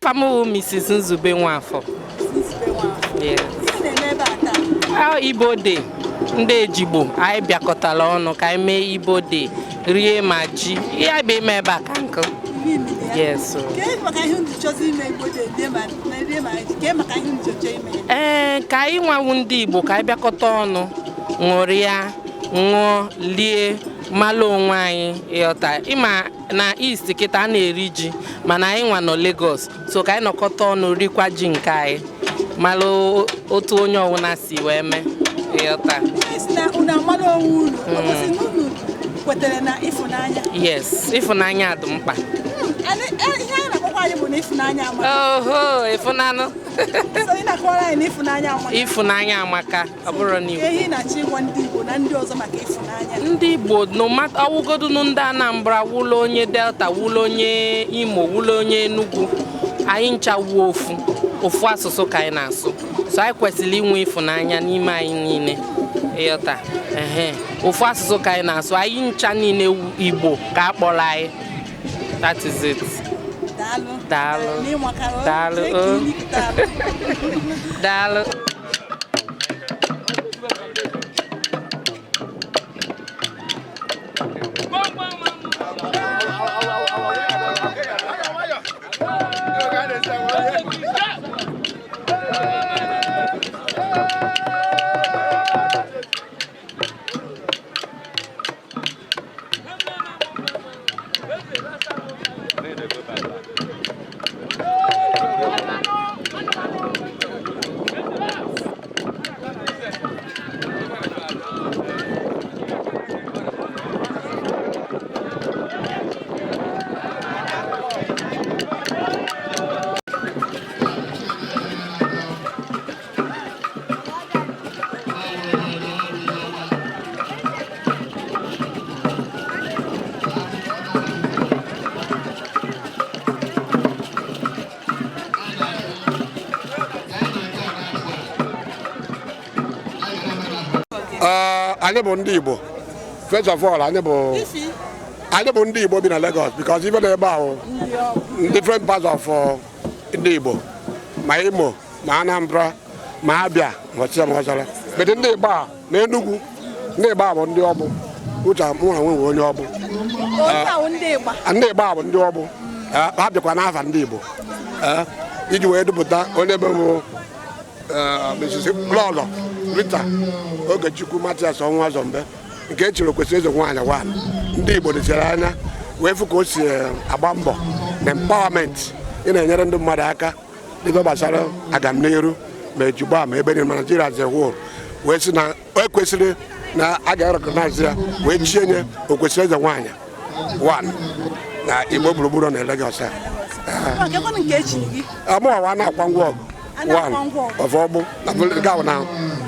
Afamu Mrs. Nzube Nwafọ. Yes. Igbo Day. Ndị Ejigbo anyị bịakọtara ọnụ ka anyị mee Igbo Day rie ma ji ihe bụ ime ebe a ka nkụ. Yes. Ka anyị nwawu ndị Igbo ka anyị bịakọta ọnụ ṅụrịa ṅụọ lie malụ onwe anyị ịghọta ịma na East kịta na-eri ji mana anyị nwa nọ Lagos so ka anyị nọkọta ọnụ rikwa ji nke anyị malụ otu onye ọwụna si wee mee ịghọta. Yes, ịfụnanya dị mkpa. Oho, ịfụnanụ. Ịfụnanya amaka, ọ bụrụ na ndị Igbo no matter ọwụgodu ndị Anambra wụlọ onye Delta wụlọ onye Imo wụlọ onye Enugu anyị ncha wuo ofu asụsụ ka anyị na-asụ so anyị kwesịrị inwe ịfụnanya n'ime anyị niile ịghọta ofu asụsụ ka anyị na-asụ anyị ncha niile Igbo ka a kpọrọ anyị. That is it. Daalụ. Daalụ. Daalụ. Anyị bụ ndị Igbo. First of all, anyị bụ ndị Igbo bi na Lagos because even ebe ahụ different parts of ndị Igbo ma Imo ma Anambra ma Abia nwachara but ndị Igbo a na Enugu ndị Igbo a bụ ndị ọgbụ uche mụ na nwe onye ọgbụ ndị Igbo a bụ ndị ọgbụ ha bịakwa n'afa ndị Igbo iji wee dupụta onye ebe bụ Mrs. Lolo Rita Ogechukwu Matias Onwazombe nke echiri Okwesili Eze Nwaanyị wa ndị Igbo dịchara anya wee fụ ka o si agba mbọ na empowerment ị na-enyere ndị mmadụ aka n'ife gbasara agamnihu ma ejigbo ma ebe niile Nigeria as a whole wee sị na o kwesịrị na a ga-recognize ya wee chie nye Okwesili Eze Nwaanyị one na Igbo gburugburu na Lagos amụwa na-akwa ngwa ọgụ one of Obu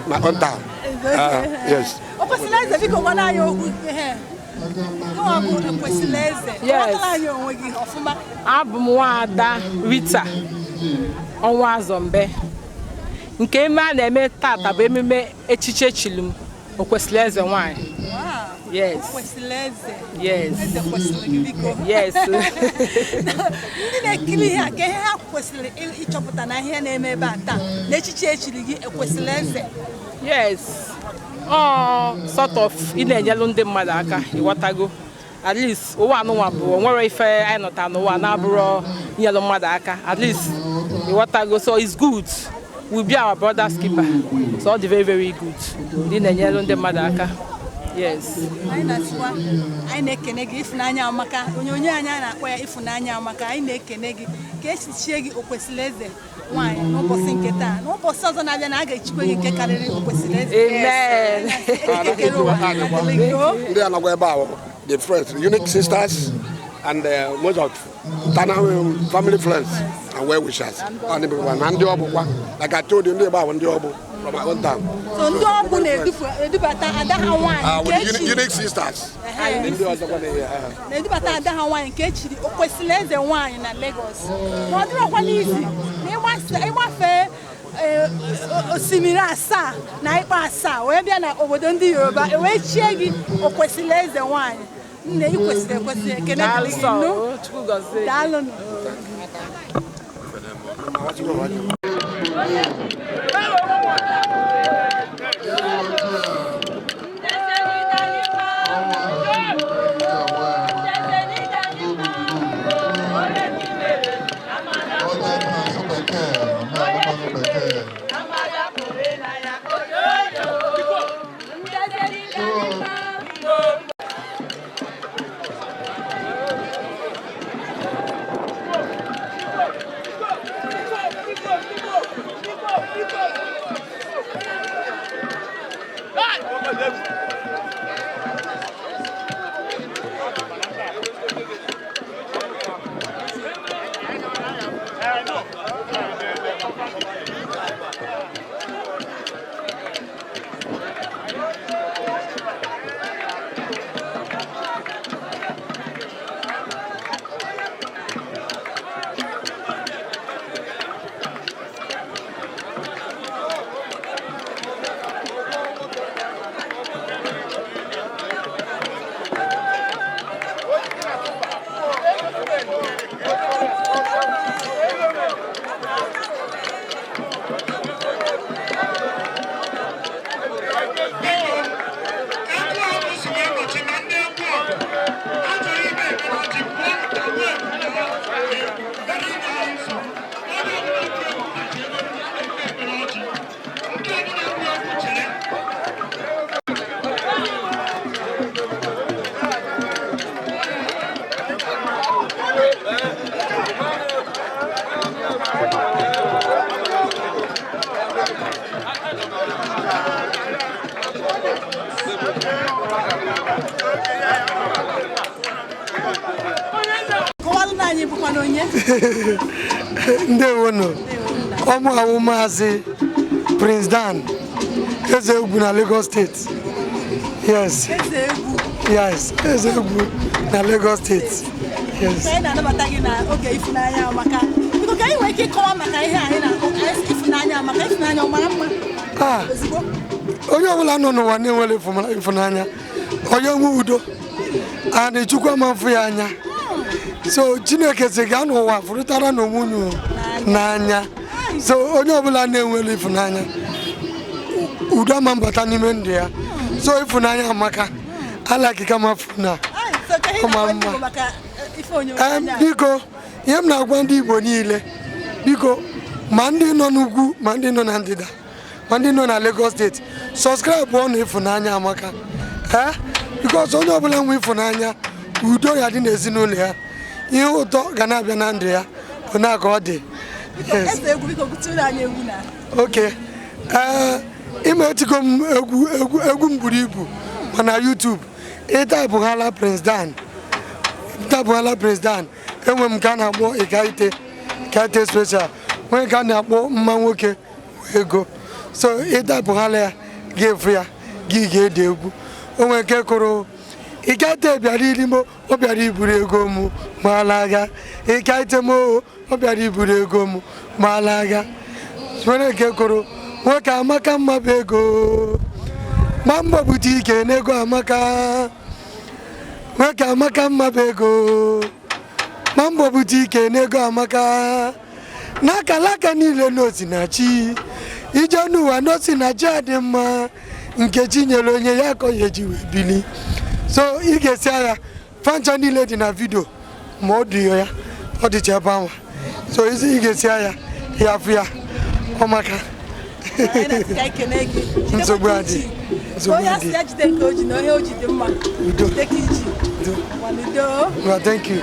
na Onta. Yes. Abụ m Nwaada Rita Onwazombe nke eme a na-eme tata bụ emume echiche echiri m Okwesili Eze Nwaanyị. Yes. Yes. Yes. Ndị na-ekiri ihe a ka ihe ha kwesịrị ịchọpụta na ihe na-eme ebe a taa na echiche echiri gị Okwesili Eze. Yes. Sort of ị na-enyelu ndị mmadụ aka ịghọtago at least ụwa anụnwa bụ nwere ife anyị nọta n'ụwa na-abụrụ inyelu mmadụ aka at least ịghọtago so it's good we'll be our brother's keeper so ọ dị very very good ị na-enyelu ndị mmadụ aka. Yes. Anyị na-ekene gị Ịfụnanya Amaka onye anyị na-akpọ ya Ịfụnanya Amaka anyị na-ekene gị ka echichie gị Okwesili Eze Nwaanyị n'ụbọchị nke taa n'ụbọchị ọzọ na-abịa na a ga-echikwa gị nke karịrị Okwesili Eze. Amen. Ndị anagwa ebe ahụ the friends unique sisters and most of family friends and well wishers na ndị ọbụkwa like I told you ndị ebe ahụ ndị ọbụ from my own town. So ndị ọbụ na-edubata ada ha nwaanyị unique sisters na-edubata ada ha nwaanyị nke echiri Okwesili Eze Nwaanyị na Lagos ma ọ dịrọkwa n'izi na ịgbafe osimiri asaa na ịkpa asaa wee bịa na obodo ndị Yoruba wee chie gị Okwesili Eze Nwaanyị nne ị kwesịrị ekene gị nnu daalụ. Ndewono ọmụ awụ Maazị Prince Dan Ezegwu na Lagos State. Yes. Yes, Ezegwu na Lagos State. Yes. Na-anabata gị na oge Ifunanya Amaka. Biko ka anyị nwee ike ịkọwa maka ihe anyị na Ifunanya Amaka. Ifunanya ọ mara mma? Onye ọbụla nọ n'ụwa na-enwere Ifunanya, onye nwe udo, a na-echukwa ma mfu ya anya. So Chineke sị gaa n'ụwa fụrịtara n'onwe unu n'anya. So onye ọbụla na-enwere Ifunanya, udo ama mbata n'ime ndụ ya. So Ifunanya Amaka, alakika mafuna. Biko, ihe m na-agwa ndị Igbo niile, biko, ma ndị nọ n'ugwu, ma ndị nọ na ndịda, ma ndị nọ na Lagos State, subscribe ọnụ Ifunanya Amaka. Because onye ọbụla nwe Ifunanya, udo ya dị n'ezinụlọ ya. Ihe ụtọ ga na-abịa na ndụ ya, bụ na ka ọ dị. Okay. Ime etigo m egwu m buru ibu mana YouTube. Ịta bụ hala Prince Dan. Enwe m ka na-akpọ Ikaite special. Nwee ka na-akpọ mma nwoke ego. So ịta bụ hala ya ga-efu ya gị ga-ede egwu. O nwee nke kụrụ Ikaite bịara irimo, ọ bịara iburu ego m ma ala aga. Ikaite mo, ọ bịara iburu ego m ma ala aga. Nwere nke kụrụ nwoke amaka mma bụ ego. Ma mbọ bute ike n'ego amaka. Nwoke amaka mma bụ ego. Ma mbọ bute ike n'ego amaka. N'akalaka niile n'Osinachi. Ije n'ụwa n'Osinachi adị mma. Nkechi nyere onye ya ka ya eji wee bili. So ị ga-esi ya fancha niile dị na vidio ma ọ dị ya ọ dịcha ebe ahụ. So ị ga-esi ya afụ ya ọmaka. Nsogbu adị. Udo. Thank you.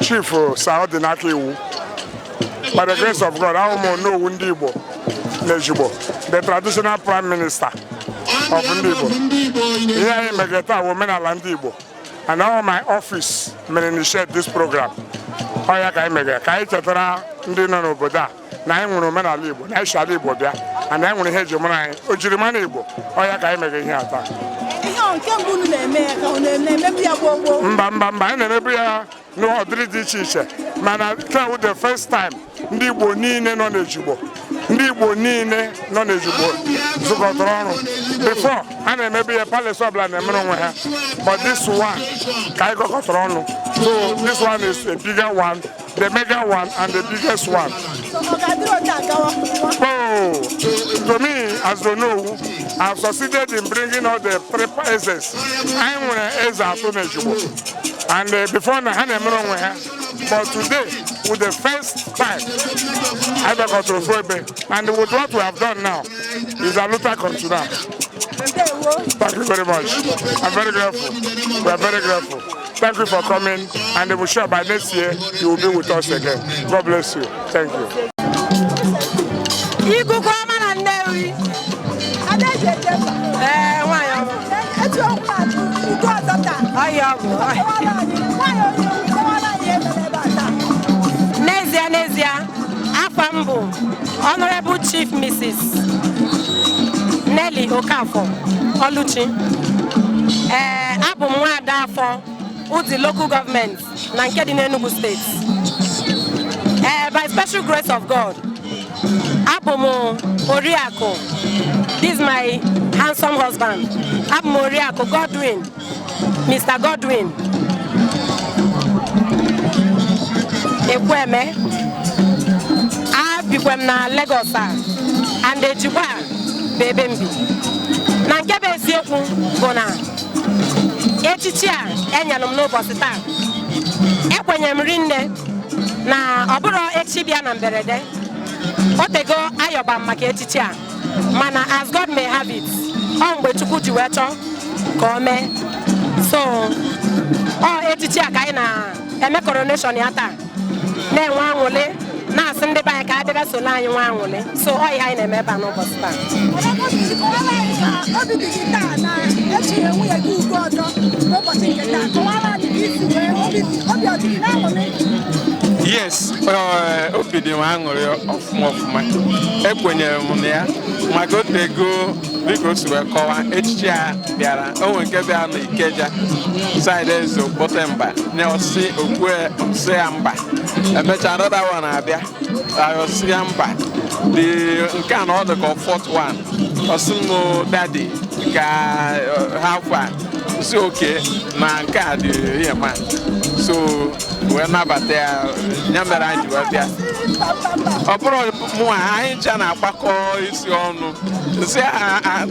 Chief Saudi Nakiwu. By the grace of God, I am no Ndibo, the traditional prime minister of Ndibo. Here I am a woman Landibo, and now my office may initiate this program. Oya kai mega kai chetara ndi no n'obodo a na anyị nwere omenala Igbo na ịsha Igbo bịa and anyị nwere ihe eji mara anyị ojirimara Igbo oya kai mega ihe ata. Mba anyị na-emebu ya n'ọdịrị dị iche iche mana taa wụ the first time ndị Igbo niile nọ n'Ejigbo ndị Igbo niile nọ n'Ejigbo zụkọtara ọrụ before a na-emebu ya palace ọbụla na-emere onwe ha but this one ka anyị gọkọtara ọnụ so this one is a bigger one, the mega one and the biggest one. Oh, to me as you know, I've succeeded in bringing all the prepper essence. I'm going to Eza to N'Ejigbo. And before I had a but today, with the first time, I got to Fuebe. And with what we have done now, is a Luther Continua. Thank you very much. I'm very grateful. We are very grateful. Thank you for coming. And I'm sure by next year, you will be with us again. God bless you. Thank you. Nezia, Afambo, Honorable Chief Mrs. Nelly Okafo, Oluchi, Abumwada for the local government, Nankedi Enugu State. By special grace of God, Abumo Oriako, this is my handsome husband, Abumo Oriako Godwin, Mr. Godwin. Ekweme, Abikwem na Lagos and Ejigbo Bebembi. Na nke be esiokwu bụ na echichi a enyere m n'ụbọchị taa. Ekwenyere m rinne na ọ bụrụ echi bịa na mberede. Otego ayọba maka echichi a. Mana as God may have it, ọ mgbe Chukwu ji wee chọọ ka o mee. So, ọ echichi a ka anyị na-eme coronation ya taa. Na-enwe anwụle na-asị ndị be anyị ka adịba solo anyị nwa anwụle. So, ọ ihe anyị na-eme ebe a n'ụbọchị taa. Yes, obi dị m aṅụrị ọfụma ekwenyere m na ya maka otego dịka o si wee kọwaa echichi a bịara onwe nke bịara na Ikeja side Eze Okpotemba nye ọsị okwe ọsị ya mba emechaa another one abịa ọsị ya mba dị nke a na ọ dị ka fourth one ọsị m daddy ka ha kwa si oke na nke a dị ihe ma so wee nabata ya ya mere anyị ji wee bịa ọ bụrụ mụ anyị ncha na-akpakọ isi ọnụ si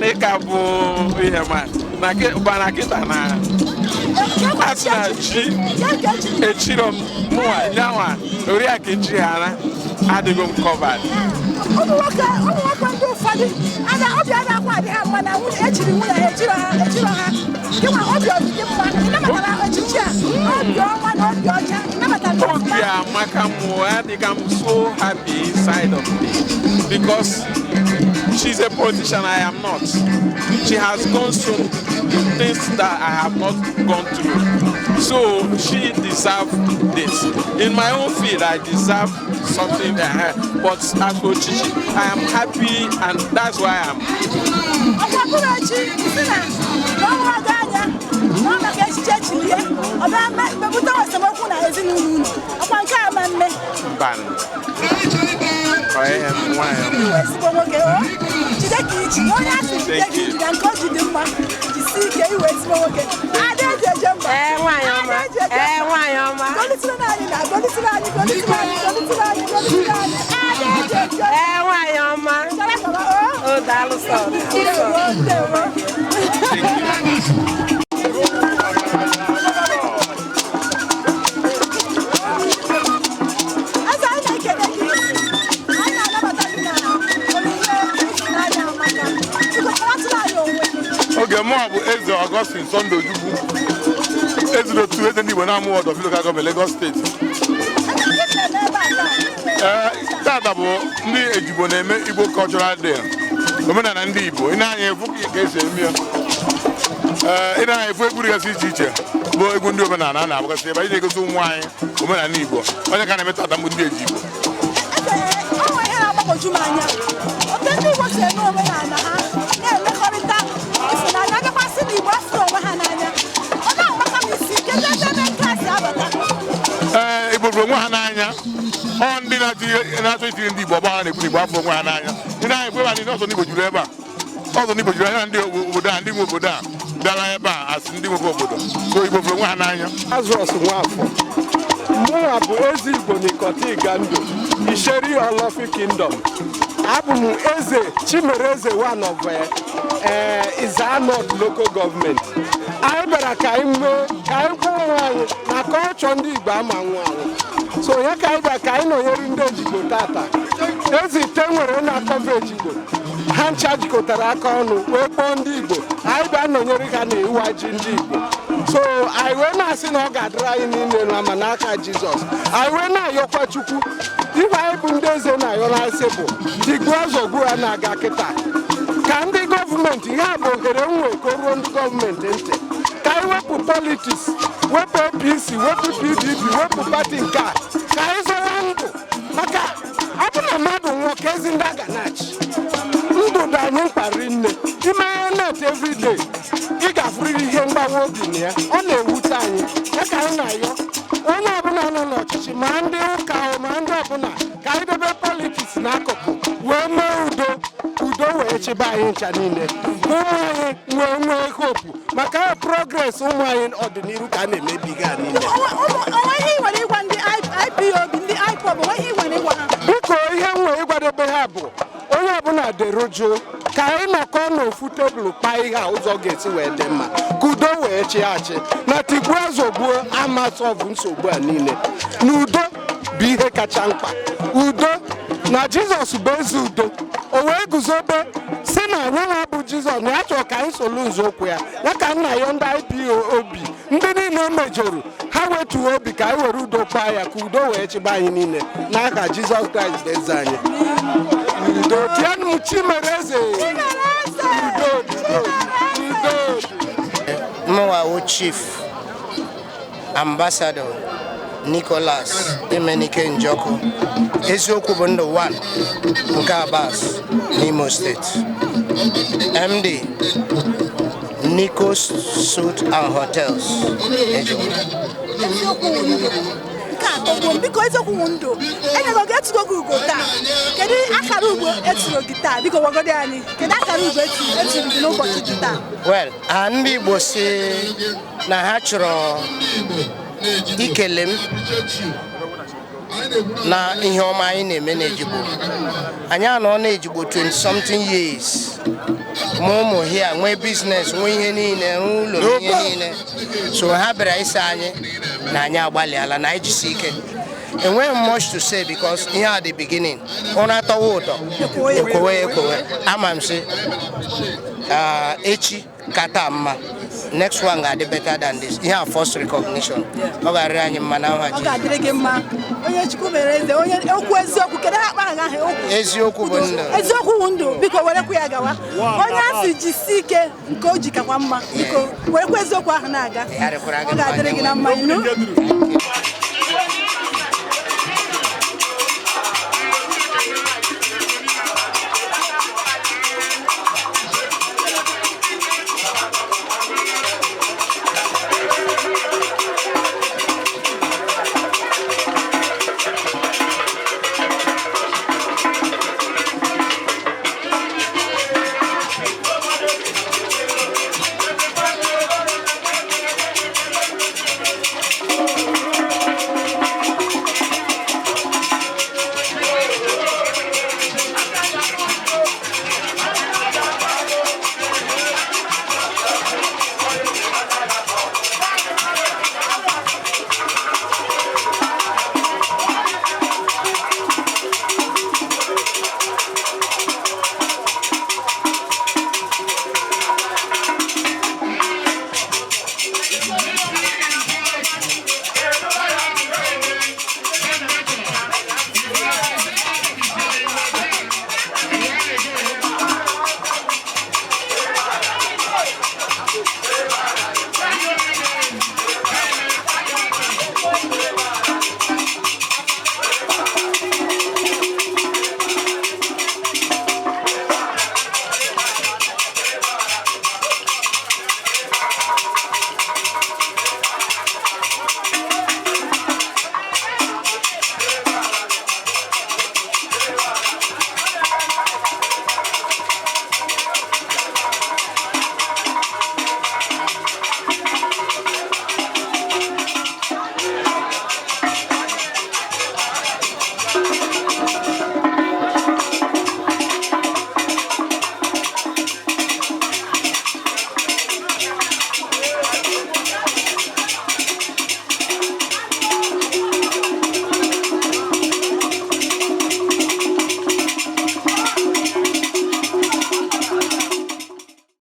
dịka bụ ihe ma na kịta na asị na chi echiro m mụnwa nyanwa oriakụ chi ghara adịgo m covered. ụmụ nwoke ndị ụfọdụ obi a na-akwa adị ha mma na echiri nwunye ha echiro ha gịnwa obi ọdịdị mma ịnabatara echichi a obi ọma na obi ọcha ịnabatara obi amaka m adịga m so happy inside of me because she's a politician, I am not. She has gone through things that I have not gone through. So she deserves this. In my own field, I deserve something that I have. But as for Chichi, I am happy and that's why I am. oge mụ bụ Eze Augustine Sunday Ojukwu ezuru otu eze ndị Igbo na-amụ ọdọ Local Government Lagos State. Tata bụ ndị Ejigbo na-eme Igbo Cultural Day omenala ndị Igbo ị na-anya efu ka esi eme ya ị na-anya efu egwu dịgasị iche iche bụ egwu ndị omenala a na-abụgasị ebe anyị na-egosi ụmụ anyị omenala Igbo onye ka na-eme tata mbụ ndị Ejigbo Igbo bụrụ onwe ha n'anya ọ ndị na-achọ itinye ndị Igbo ọgba ha na-ekwu Igbo afọ onwe ha n'anya ndị na-anya ekwe anyị n'ọzọ n'Igbo juru ebe a ọzọ n'Igbo juru anya ndị obodo a ndị nwe obodo a bịara ebe a asị ndị nwe obodo so Igbo bụrụ onwe ha n'anya Azụọs Nwafọ mụnwa bụ eze Igbo n'Ikọta Igando Isheri Olofi Kingdom abụ m eze Chimereze one of Izanot Local Government. Anyị bịara ka anyị gwa ụmụ anyị na kọlchọ ndị Igbo ama nwụ anwụ so ya ka anyị bịara ka anyị nọnyere ndị Ejigbo tata ezite nwere na-akọva Ejigbo ha ncha jikọtara aka ọnụ wee kpọọ ndị Igbo anyị bịa nọnyere ha na iwa ji ndị Igbo so anyị wee na-asị na ọ ga-adịrị anyị niile na ama n'aka Jizọs anyị wee na-ayọkwa Chukwu ibe anyị bụ ndị eze na-ayọ na-asị bụ tigbuo ọzọgbu ha na-aga kịta ka ndị gọọmenti ihe a bụ ohere nwe ka o ruo ndị gọọmenti ntị ka anyị wepụ politiks wepụ APC wepụ PDP wepụ pati nke a ka anyị zọrọ ndụ maka ọ bụ na mmadụ nwụọ ka ezi ndị aga na-achị ndụ dị anyị mkparị nne ime ihe net everyday ị ga-afụrịrị ihe mgbawa obi na ya ọ na-ewute anyị ya ka anyị na-ayọ onye ọbụla nọ n'ọchịchị ma ndị ụka ma ndị ọbụla ka anyị debe politiks n'akụkụ wee mee udo wee chebe anyị ncha niile ụmụ anyị nwee hopu maka progres ụmụ anyị ọdịnihu ka a na-emebiga niile biko ihe nwee ịgwadebe ha bụ onye ọbụla dere jụụ ka anyị nọkọ n'ofu tebụl kpaa ihe a ụzọ ga-esi wee dị mma ka udo wee chịachị na tigbuo azọgbuo ama sọvụ nsogbu a niile na udo bụ ihe kacha mkpa udo na Jizọs bụ eze udo o wee guzobe si na anyị na-abụ Jizọs na ya chọrọ ka anyị solu nzọụkwụ ya ka nna ya ndị IPOB ndị niile mejọrọ ha wetuo obi ka anyị were udo kpaa ya ka udo wee chịba anyị niile n'aka Jizọs Kraịst bụ eze anyị udo tienụ Chimereze udo Mwawo Chief Ambassador Nicholas Emenike Njoko eziokwu bụ ndụ 1 nke Abas n'Imo State MD Nico Suit and Hotels nke atọ biko eziokwu ndụ enyego gị etugo gị ugo taa kedu akara ugo eturo gị taa biko gwagodi anyị kedu akara ugo eturo gị n'ụbọchị gị taa well ndị Igbo si na ha chọrọ ikele m na ihe ọma anyị na-eme n'Ejigbo anyị anọ n'Ejigbo 20 something years ụmụ here nwee business nwee ihe niile ụlọ ihe niile so ha bịara isi anyị na anyị agbalịala na anyị jisi ike enweghị much to say because ihe at the beginning ọ na-atọwa ụtọ ekwewe ama m sị echi kata mma next one ga-adị better than this ihe a first recognition ọ ga-arịrị anyị mma na nha ji ọ ga-adịrị gị mma onye Chukwu mere eze onye okwu eziokwu kedu ha kpa agaghị okwu eziokwu bụ ndụ eziokwu bụ ndụ biko werekwa ya gawa onye asị jisi ike nke o jikakwa mma biko werekwa eziokwu ahụ na-aga ọ ga-adịrị gị na mma